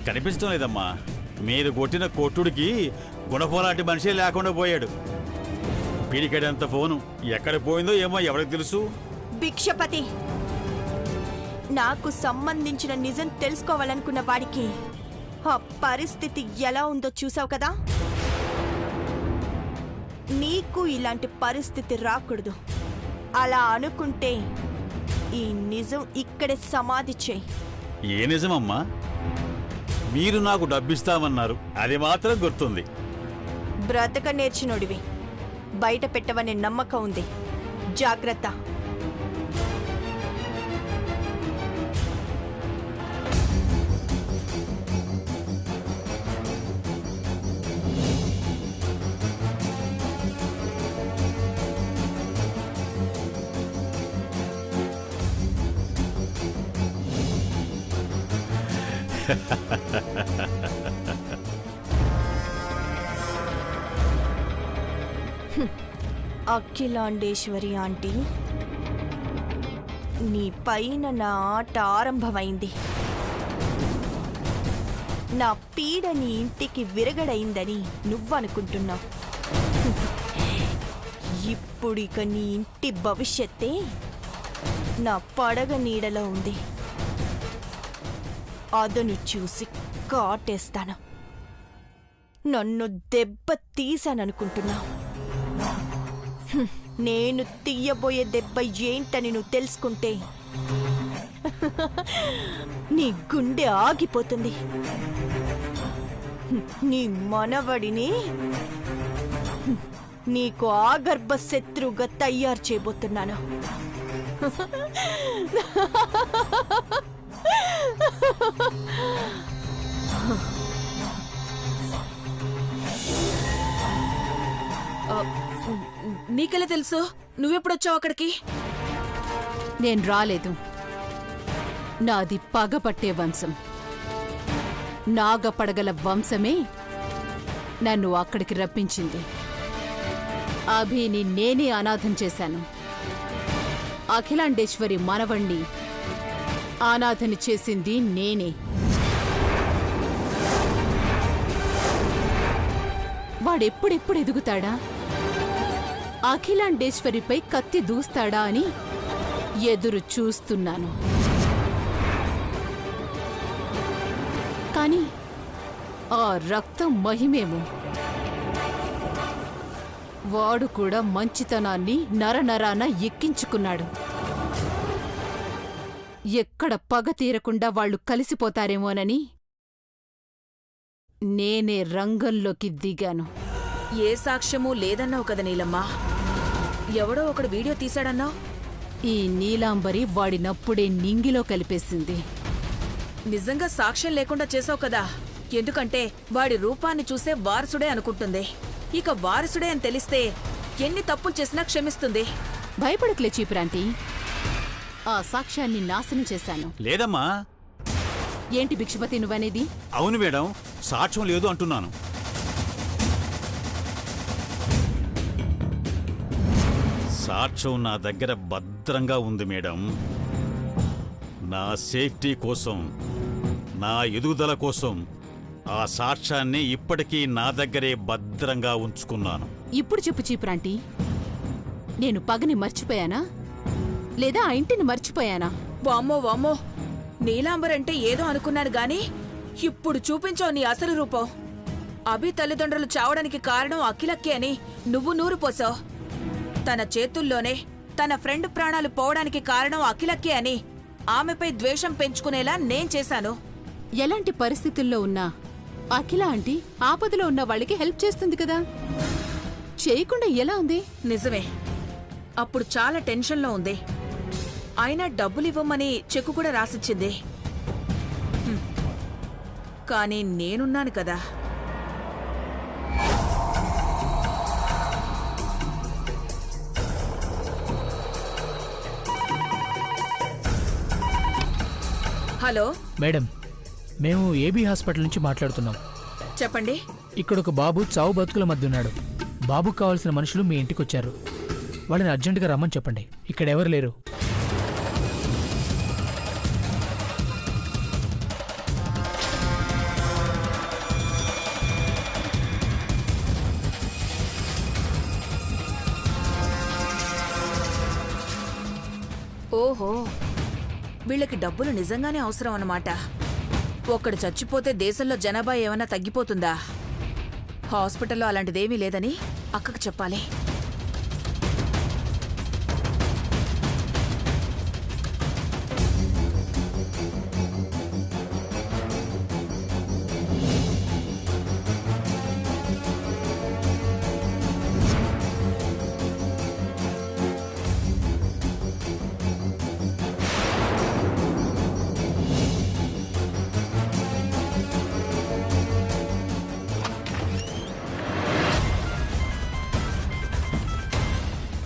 కనిపించడం లేదమ్మా. మీరు కొట్టిన కొట్టుడికి గుణపోలాంటి మనిషే లేకుండా పోయాడు. పీడికెడంత ఫోను ఎక్కడ పోయిందో ఏమో ఎవరికి తెలుసు. భిక్షపతి, నాకు సంబంధించిన నిజం తెలుసుకోవాలనుకున్న వాడికి ఆ పరిస్థితి ఎలా ఉందో చూసావు కదా. నీకు ఇలాంటి పరిస్థితి రాకూడదు. అలా అనుకుంటే ఈ నిజం ఇక్కడే సమాధి చేయి. ఏ నిజమమ్మా? మీరు నాకు డబ్బిస్తామన్నారు, అది మాత్రం గుర్తుంది. బ్రతక నేర్చినోడివి, బయట పెట్టవనే నమ్మకం ఉంది. జాగ్రత్త. అఖిలాండేశ్వరి ఆంటీ, నీ పైన నా ఆట ఆరంభమైంది. నా పీడ నీ ఇంటికి విరగడైందని నువ్వనుకుంటున్నావు. ఇప్పుడిక నీ ఇంటి భవిష్యత్తే నా పడగ నీడలో ఉంది. అదను చూసి కాటేస్తాను. నన్ను దెబ్బ తీశాననుకుంటున్నావు. నేను తీయబోయే దెబ్బ ఏంటని నువ్వు తెలుసుకుంటే నీ గుండె ఆగిపోతుంది. నీ మనవడిని నీకు ఆగర్భ శత్రువుగా తయారు చేయబోతున్నాను. నీకెలా తెలుసు? నువ్వెప్పుడొచ్చావు అక్కడికి? నేను రాలేదు. నాది పగపట్టే వంశం. నాగపడగల వంశమే నన్ను అక్కడికి రప్పించింది. అభిని నేనే అనాథం చేశాను. అఖిలాండేశ్వరి మనవణ్ణి అనాథని చేసింది నేనే. వాడెప్పుడెప్పుడు ఎదుగుతాడా, అఖిలాండేశ్వరిపై కత్తి దూస్తాడా అని ఎదురు చూస్తున్నాను. కాని ఆ రక్తం మహిమేమో. వాడు కూడా మంచితనాన్ని నరనరాన ఎక్కించుకున్నాడు. ఎక్కడ పగ తీరకుండా వాళ్లు కలిసిపోతారేమోనని నేనే రంగంలోకి దిగాను. ఏ సాక్ష్యమూ లేదన్నావు కదా నీలమ్మ. ఎవడో ఒకడు వీడియో తీశాడన్నావు. ఈ నీలాంబరి వాడినప్పుడే నింగిలో కలిపేసింది. నిజంగా సాక్ష్యం లేకుండా చేసావు కదా. ఎందుకంటే వాడి రూపాన్ని చూసే వారసుడే అనుకుంటుంది. ఇక వారసుడే అని తెలిస్తే ఎన్ని తప్పులు చేసినా క్షమిస్తుంది. భయపడకులే చీపురాంటీ. ఆ సాక్ష్యాన్ని నాశనం చేశాను. లేదమ్మా. ఏంటి భిక్షపతి నువ్వనేది? అవును మేడం, సాక్ష్యం లేదు అంటున్నాను. సాక్ష్యం నా దగ్గర భద్రంగా ఉంది మేడం. నా సేఫ్టీ కోసం, నా ఎదుగుదల కోసం ఆ సాక్ష్యాన్ని ఇప్పటికీ నా దగ్గరే భద్రంగా ఉంచుకున్నాను. ఇప్పుడు చెప్పు చీపురాంటీ, నేను పగని మర్చిపోయానా లేదా ఆ ఇంటిని మర్చిపోయానా? వామ్మో వామ్మో, నీలాంబరంటే ఏదో అనుకున్నాను గాని ఇప్పుడు చూపించావు నీ అసలు రూపం. అభి తల్లిదండ్రులు చావడానికి కారణం అఖిలక్కే అని నువ్వు నూరు పోసావు. తన చేతుల్లోనే తన ఫ్రెండ్ ప్రాణాలు పోవడానికి కారణం అఖిలక్కే అని ఆమెపై ద్వేషం పెంచుకునేలా నేను చేశాను. ఎలాంటి పరిస్థితుల్లో ఉన్నా అఖిల ఆంటీ ఆపదలో ఉన్న వాళ్ళకి హెల్ప్ చేస్తుంది కదా. చేయకుండా ఎలా ఉంది? నిజమే, అప్పుడు చాలా టెన్షన్లో ఉంది. అయినా డబ్బులివ్వమని చెక్కు కూడా రాసిచ్చింది. కానీ నేనున్నాను కదా. హలో మేడం, మేము ఏబీ హాస్పిటల్ నుంచి మాట్లాడుతున్నాం. చెప్పండి. ఇక్కడ ఒక బాబు చావు బతుకుల మధ్య ఉన్నాడు. బాబుకు కావాల్సిన మనుషులు మీ ఇంటికి వచ్చారు. వాళ్ళని అర్జెంటుగా రమ్మని చెప్పండి. ఇక్కడ ఎవరు లేరు. ఓహో, వీళ్ళకి డబ్బులు నిజంగానే అవసరం అన్నమాట. ఒక్కడు చచ్చిపోతే దేశంలో జనాభా ఏమైనా తగ్గిపోతుందా? హాస్పిటల్లో అలాంటిదేమీ లేదని అక్కకు చెప్పాలి.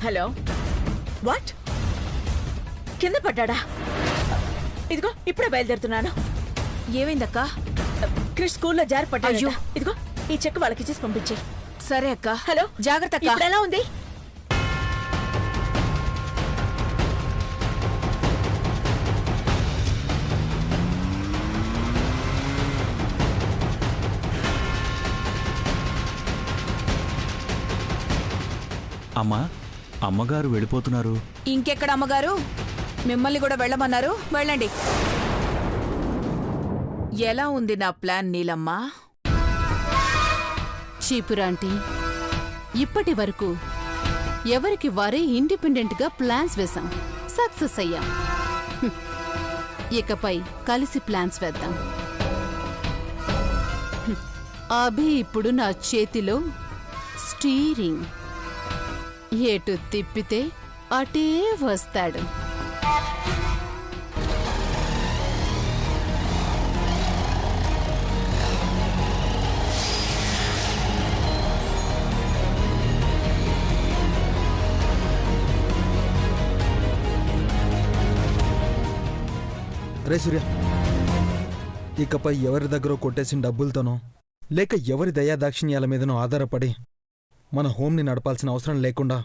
Hello, what? కింద పడ్డా? ఇదిగో ఇప్పుడే బయలుదేరుతున్నాను. ఏమైందక్కా? క్రిష్ స్కూల్లో జారి పడ్డాడు. అయ్యో. ఇదిగో ఈ చెక్ వాళ్ళకి ఇచ్చేసి పంపించే. సరే అక్క. హలో, జాగ్రత్త అక్క. ఇప్పుడు ఎలా ఉంది? అమ్మా, అమ్మగారు వెళ్ళిపోతున్నారు. ఇంకెక్కడ అమ్మగారు? మిమ్మల్ని కూడా వెళ్ళమన్నారు, వెళ్ళండి. ఎలా ఉంది నా ప్లాన్ నీలమ్మా? చీపురాంటీ, ఇప్పటి వరకు ఎవరికి వారే ఇండిపెండెంట్ గా ప్లాన్స్ వేశాం, సక్సెస్ అయ్యాం. ఇకపై కలిసి ప్లాన్స్ వేద్దాం. అభి ఇప్పుడు నా చేతిలో స్టీరింగ్. ఎటు తిప్పితే అటే వస్తాడు. రే సూర్య, ఇకపై ఎవరి దగ్గర కొట్టేసిన డబ్బులతోనో లేక ఎవరి దయాదాక్షిణ్యాల మీదనో ఆధారపడి మన హోమ్ని నడపాల్సిన అవసరం లేకుండా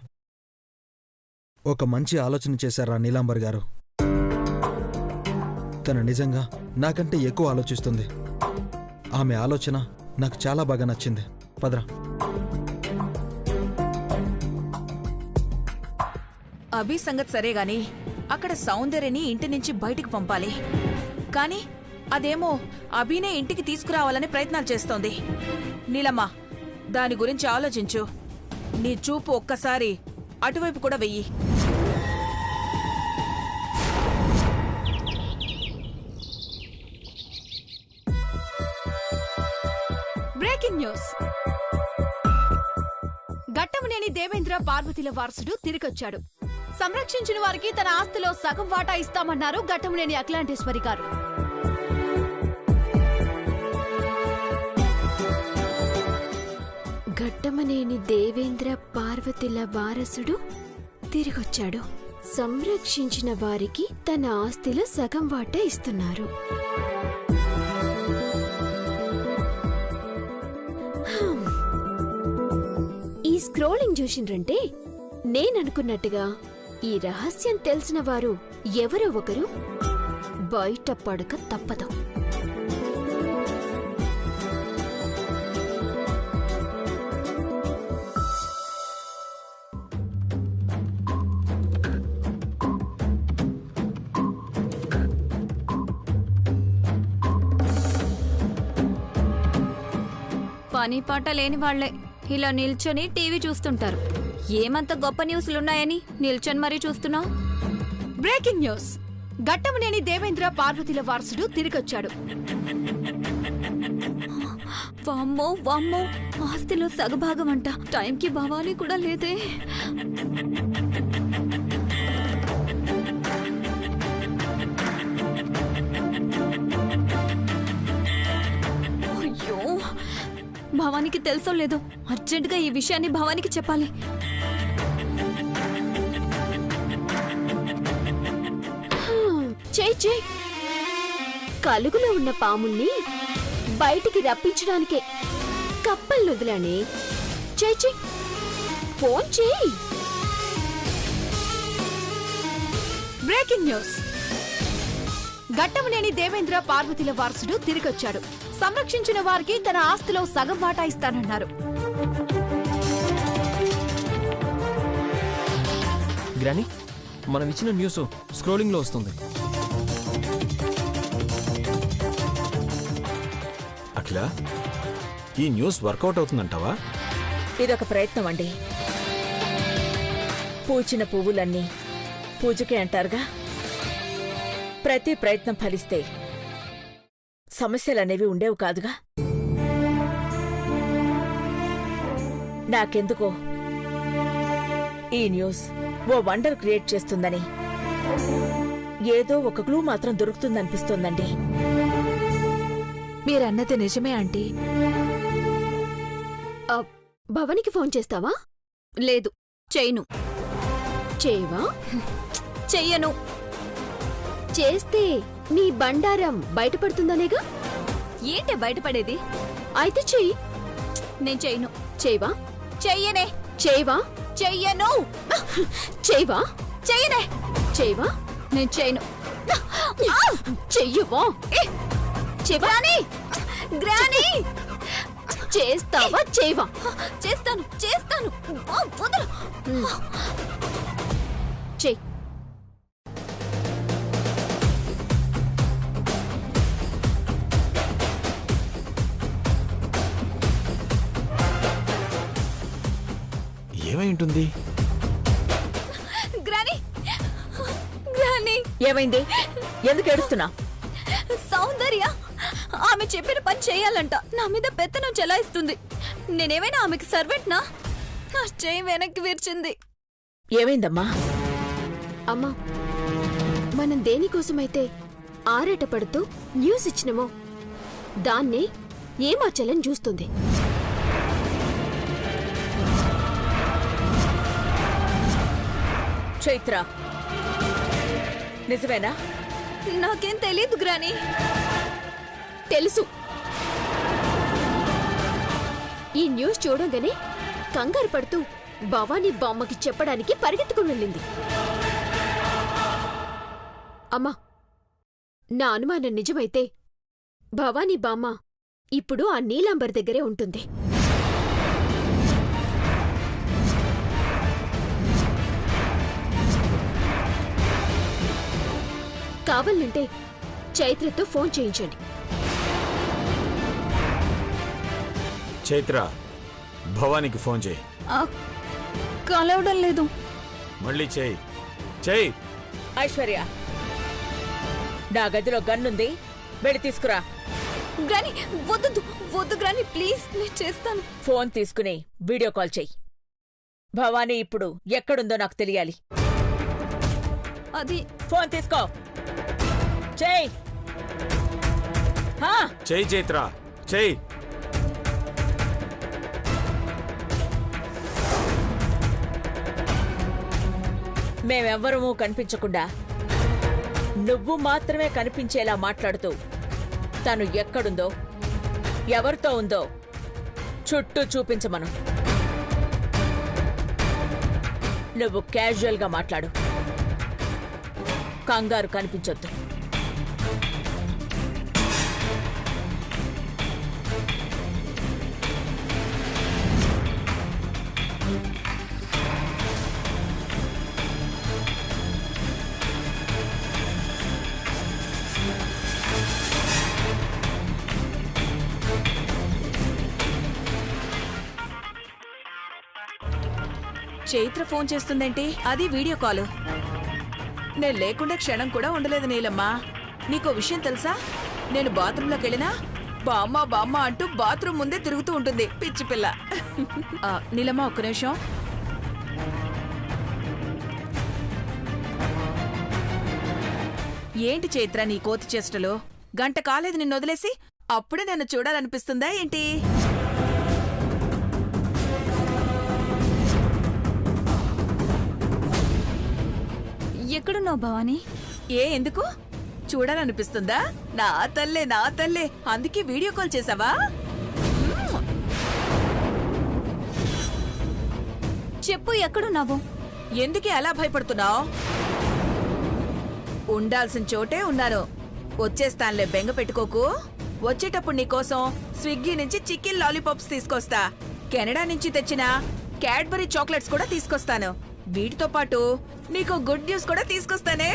ఒక మంచి ఆలోచన చేశారా నీలాంబర్ గారు. తను నిజంగా నాకంటే ఎక్కువ ఆలోచిస్తుంది. ఆమె ఆలోచన నాకు చాలా బాగా నచ్చింది. పదరా. అభి సంగతి సరే గాని అక్కడ సౌందర్యని ఇంటి నుంచి బయటికి పంపాలి. కాని అదేమో అభినే ఇంటికి తీసుకురావాలని ప్రయత్నాలు చేస్తోంది. నీలమ్మ, దాని గురించి ఆలోచించు. నీ చూపు ఒక్కసారి అటువైపు కూడా వెయ్యి. Breaking news. ఘట్టమనేని దేవేంద్ర పార్వతిల వారసుడు తిరిగొచ్చాడు. సంరక్షించిన వారికి తన ఆస్తిలో సగం వాటా ఇస్తామన్నారు ఘట్టమనేని అఖిలాండేశ్వరి గారు. ఘట్టమనేని దేవేంద్ర పార్వతిల వారసుడు తిరిగొచ్చాడు. సంరక్షించిన వారికి తన ఆస్తిలో సగం వాటా ఇస్తున్నారు. ఈ స్క్రోలింగ్ చూసిండ్రంటే నేననుకున్నట్టుగా ఈ రహస్యం తెలిసిన వారు ఎవరో ఒకరు బయట పడక తప్పదు. పని పాట లేని వాళ్లే ఇలా నిల్చొని టీవీ చూస్తుంటారు. ఏమంత గొప్ప న్యూస్లున్నాయని నిల్చొని మరీ చూస్తున్నావు? Breaking news. ఘట్టమనేని దేవేంద్ర పార్వతిల వారసుడు తిరిగొచ్చాడు. వామ్మో వామ్మో, ఆస్తిలో సగభాగం అంట. టైంకి భవానీ కూడా లేదే. అయ్యో, భవానీకి తెలుసో లేదో అర్జెంటుగా ఈ విషయాన్ని భవానీకి చెప్పాలి. చెయ్ చెయ్, కలుగులో ఉన్న పాముల్ని బయటికి రప్పించడానికే కప్పల్ని వదిలానే. చెయ్ చెయ్, ఫోన్ చెయ్. Breaking news. ఘట్టమనేని దేవేంద్ర పార్వతిల వారసుడు తిరిగొచ్చాడు. సంరక్షించిన వారికి తన ఆస్తిలో సగం వాటా ఇస్తానన్నారు. గ్రాని, మనం ఇచ్చిన న్యూస్ స్క్రోలింగ్లో వస్తుంది. అఖిల, ఈ న్యూస్ వర్కౌట్ అవుతుందంటావా? ఇదొక ప్రయత్నం అండి. పూచిన పువ్వులన్నీ పూజకే అంటారుగా. ప్రతి ప్రయత్నం ఫలిస్తే సమస్యలనేవి ఉండేవి కాదుగా. నాకెందుకో ఈ న్యూస్ ఓ వండర్ క్రియేట్ చేస్తుందని, ఏదో ఒక క్లూ మాత్రం దొరుకుతుందనిపిస్తోందండి. మీరన్నది నిజమే ఆంటీ. భవానికి ఫోన్ చేస్తావా? లేదు, చెయ్యను. చేయవా? చెయ్యను. చేస్తే నీ బండారం బయటపడుతుందనేగా. ఏంటి బయటపడేది? అయితే చెయ్యి. నేను చెయ్యను. చేయవా? చెయ్యనే. చేయవా? చెయ్యను. చేయవా? చెయ్యనే. చేయవా? నేను చెయ్యను. చెయ్యవా? గ్రానీ, గ్రానీ, చేస్తావా? చేయవా? చేస్తాను, చేస్తాను. వదలు. చెయ్యి. ఏమై ఉంటుంది? Granny, granny. ఏమైంది? ఎందుకు ఏడుస్తున్నా? సౌందర్య ఆమె చెప్పిన పని చేయాలంట. నా మీద పెత్తనం చెలాయిస్తుంది. నేనేమైనా ఆమెకి సర్వెంట్నా? నా చేయి వెనక్కి విరిచింది. ఏమైందమ్మా? అమ్మా, మనం దేనికోసమైతే ఆరాట పడుతూ న్యూస్ ఇచ్చినమో దాన్నే ఏమార్చాలని చూస్తుంది. చైత్ర, నిజమేనా? నాకేం తెలీదు గ్రానీ. తెలుసు. ఈ న్యూస్ చూడంగానే కంగారు పడుతూ భవానీ బామ్మకి చెప్పడానికి పరిగెత్తుకుని వెళ్ళింది. అమ్మా, నా అనుమానం నిజమైతే భవానీ బామ్మ ఇప్పుడు ఆ నీలాంబర్ దగ్గరే ఉంటుంది. కావాలంటే చైత్రతో ఫోన్ చేయించండి. చైత్ర, భవానికి ఫోన్ చేయి. కలవడం లేదు. మళ్ళీ చేయి. చేయి. ఐశ్వర్య, నా గదిలో గన్నుంది, వెళ్ళి తీసుకురా. గ్రానీ, వద్దు వద్దు గ్రానీ, ప్లీజ్. నేను చేస్తాను. ఫోన్ తీసుకుని వీడియో కాల్ చెయ్యి. భవానీ ఇప్పుడు ఎక్కడుందో నాకు తెలియాలి. అది ఫోన్ తీసుకో. చెయ్యి. చెయ్యి చైత్ర, చెయ్యి. మేమెవ్వరమూ కనిపించకుండా నువ్వు మాత్రమే కనిపించేలా మాట్లాడుతూ తను ఎక్కడుందో, ఎవరితో ఉందో చుట్టూ చూపించమను. నువ్వు క్యాజువల్గా మాట్లాడు, కంగారు కనిపించొద్దు. చైత్ర ఫోన్ చేస్తుందేంటి? అది వీడియో కాలు. నేను లేకుండా క్షణం కూడా ఉండలేదు నీలమ్మా. నీకో విషయం తెలుసా? నేను బాత్రూంలోకి వెళ్ళినా బామ్మ బామ్మ అంటూ బాత్రూమ్ ముందే తిరుగుతూ ఉంటుంది పిచ్చి పిల్ల. నీలమ్మ, ఒక్క నిమిషం. ఏంటి చైత్ర నీ కోతి చేష్టలు? గంట కాలేదు నిన్ను వదిలేసి అప్పుడే నన్ను చూడాలనిపిస్తుందా ఏంటి? ఎక్కడున్నావు భవానీ? ఎందుకు చూడాలనిపిస్తుందా? నా తల్లే, నా తల్లే, అందుకే వీడియో కాల్ చేసావా? చెప్పు, ఎక్కడున్నావు? ఎందుకే అలా భయపడుతున్నావు? ఉండాల్సిన చోటే ఉన్నాను. వచ్చేస్తానులే, బెంగ పెట్టుకోకు. వచ్చేటప్పుడు నీకోసం స్విగ్గీ నుంచి చికెన్ లాలీపాప్స్ తీసుకొస్తా. కెనడా నుంచి తెచ్చిన క్యాడ్బరీ చాక్లెట్స్ కూడా తీసుకొస్తాను. వీటితో పాటు నీకు గుడ్ న్యూస్ కూడా తీసుకొస్తానే.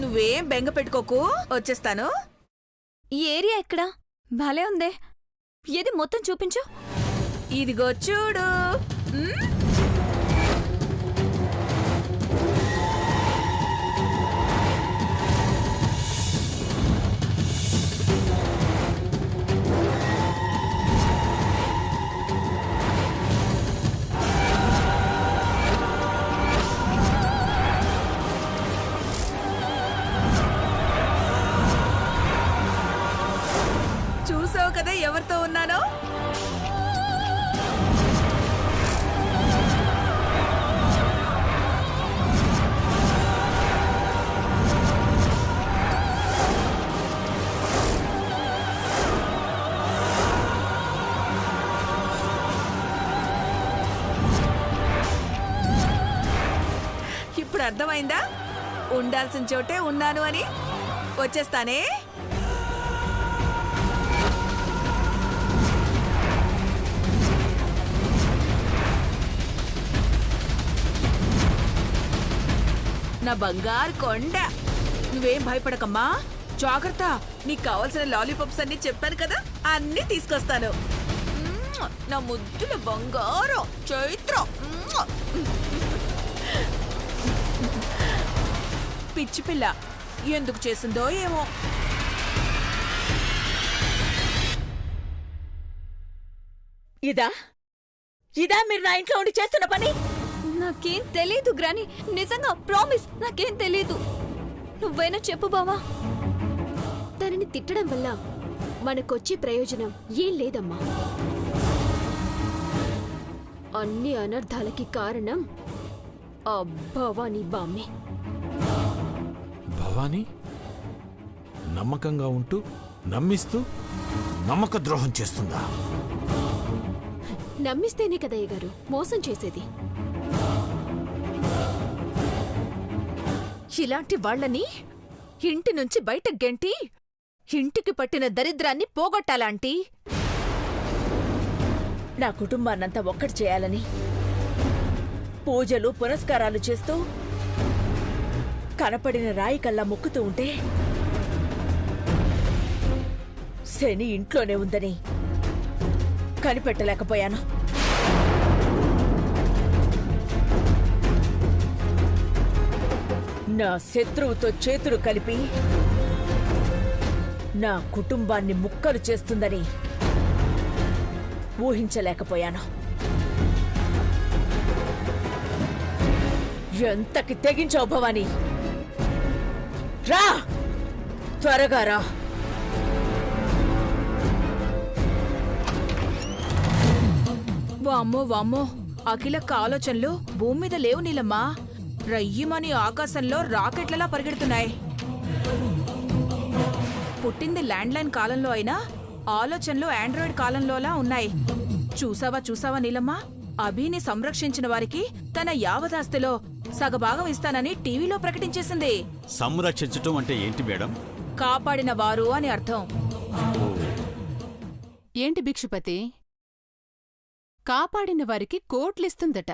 నువ్వేం బెంగ పెట్టుకోకు, వచ్చేస్తాను. ఈ ఏరియా ఎక్కడా? భలే ఉందే. ఏది మొత్తం చూపించు. ఇదిగో చూడు. చూసావు కదా ఎవరితో ఉన్నానో? ఇప్పుడు అర్థమైందా? ఉండాల్సిన చోటే ఉన్నాను అని. వచ్చేస్తానే. నా బంగారు కొండ, నువ్వేం భయపడకమ్మా. జాగ్రత్త. నీకు కావాల్సిన లాలీపాప్స్ అన్ని చెప్పాను కదా, అన్ని తీసుకొస్తాను. నా ముద్దుల బంగారం చైత్ర. పిచ్చి పిల్ల ఎందుకు చేసిందో ఏమో. ఇదా మీరు నా ఇంట్లో ఉండి చేస్తున్న పని? నాకేం తెలీదు గ్రాని, నిజంగా ప్రామిస్, నాకేం తెలీదు. నువ్వైనా చెప్పు బావా. తనని తిట్టడం వల్ల మనకొచ్చే ప్రయోజనం ఏం లేదమ్మా. అన్ని అనర్థాలకి కారణం ఆ భవానీ బామ్మే. భవానీ నమ్మకంగా ఉంటూ నమ్మిస్తూ నమ్మక ద్రోహం చేస్తుందా? నమ్మిస్తేనే కదయ్య గారు మోసం చేసేది. ఇలాంటి వాళ్ళని ఇంటి నుంచి బయట గెంటి ఇంటికి పట్టిన దరిద్రాన్ని పోగొట్టాలాంటి. నా కుటుంబాన్నంతా ఒక్కటి చేయాలని పూజలు పునస్కారాలు చేస్తూ కనపడిన రాయి కల్లా మొక్కుతూ ఉంటే శని ఇంట్లోనే ఉందని కనిపెట్టలేకపోయాను. నా శత్రువుతో చేతులు కలిపి నా కుటుంబాన్ని ముక్కలు చేస్తుందని ఊహించలేకపోయాను. ఎంతకి తెగించావు భవానీ? రా, త్వరగా రా. వామ్మో వామ్మో, అఖిలక్క ఆలోచనలు భూమి మీద లేవు నీలమ్మా. రయ్యమని ఆకాశంలో రాకెట్లలా పరిగెడుతున్నాయి. పుట్టింది ల్యాండ్లైన్ కాలంలో అయినా ఆలోచనలు ఆండ్రాయిడ్ కాలంలోలా ఉన్నాయి. చూసావా నీలమ్మా, అభిని సంరక్షించిన వారికి తన యావదాస్తిలో సగభాగం ఇస్తానని టీవీలో ప్రకటించేసింది. సంరక్షించటం అంటే ఏంటి మేడం? కాపాడిన వారు అని అర్థం. ఏంటి భిక్షుపతి, కాపాడిన వారికి కోట్లిస్తుందట.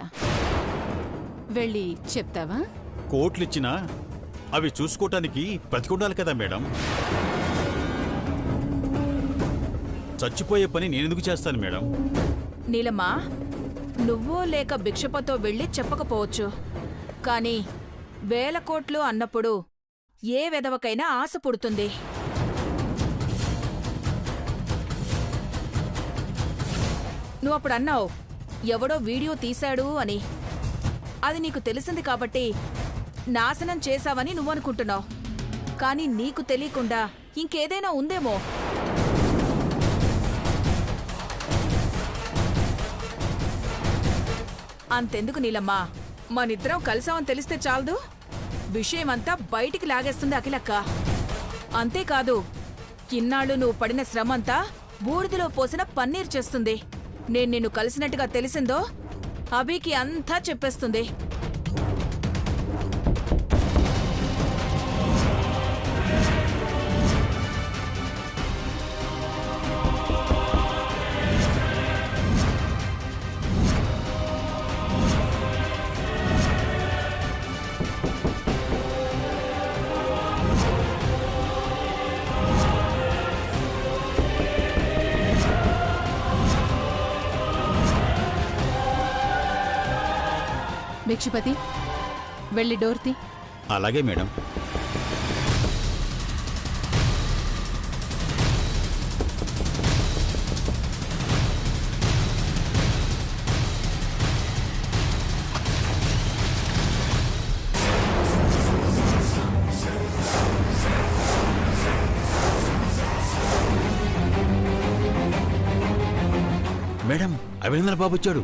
వెళ్ళి చెప్తావా? కోట్లిచ్చినా అవి చూసుకోటానికి బ్రతికుండాలి కదా మేడం. చచ్చిపోయే పని నేనెందుకు చేస్తాను మేడం? నీలమ్మా, నువ్వో లేక భిక్షపతో వెళ్ళి చెప్పకపోవచ్చు, కానీ 1000 కోట్లు అన్నప్పుడు ఏ వెధవకైనా ఆశ పుడుతుంది. నువ్వప్పుడు అన్నావు ఎవడో వీడియో తీశాడు అని. అది నీకు తెలిసింది కాబట్టి నాశనం చేశావని నువ్వనుకుంటున్నావు. కానీ నీకు తెలియకుండా ఇంకేదైనా ఉందేమో. అంతెందుకు నీలమ్మా, మనిద్దరం కలిసామని తెలిస్తే చాలదు, విషయమంతా బయటికి లాగేస్తుంది అఖిలక్క. అంతేకాదు, ఇన్నాళ్ళు నువ్వు పడిన శ్రమంతా బూడిదలో పోసిన పన్నీర్ చేస్తుంది. నేను నిన్ను కలిసినట్టుగా తెలిసిందో అభికి అంతా చెప్పేస్తుంది. భిక్షపతి వెళ్ళి డోర్ తీ. అలాగే మేడం. మేడం, అభినందన బాబు వచ్చాడు.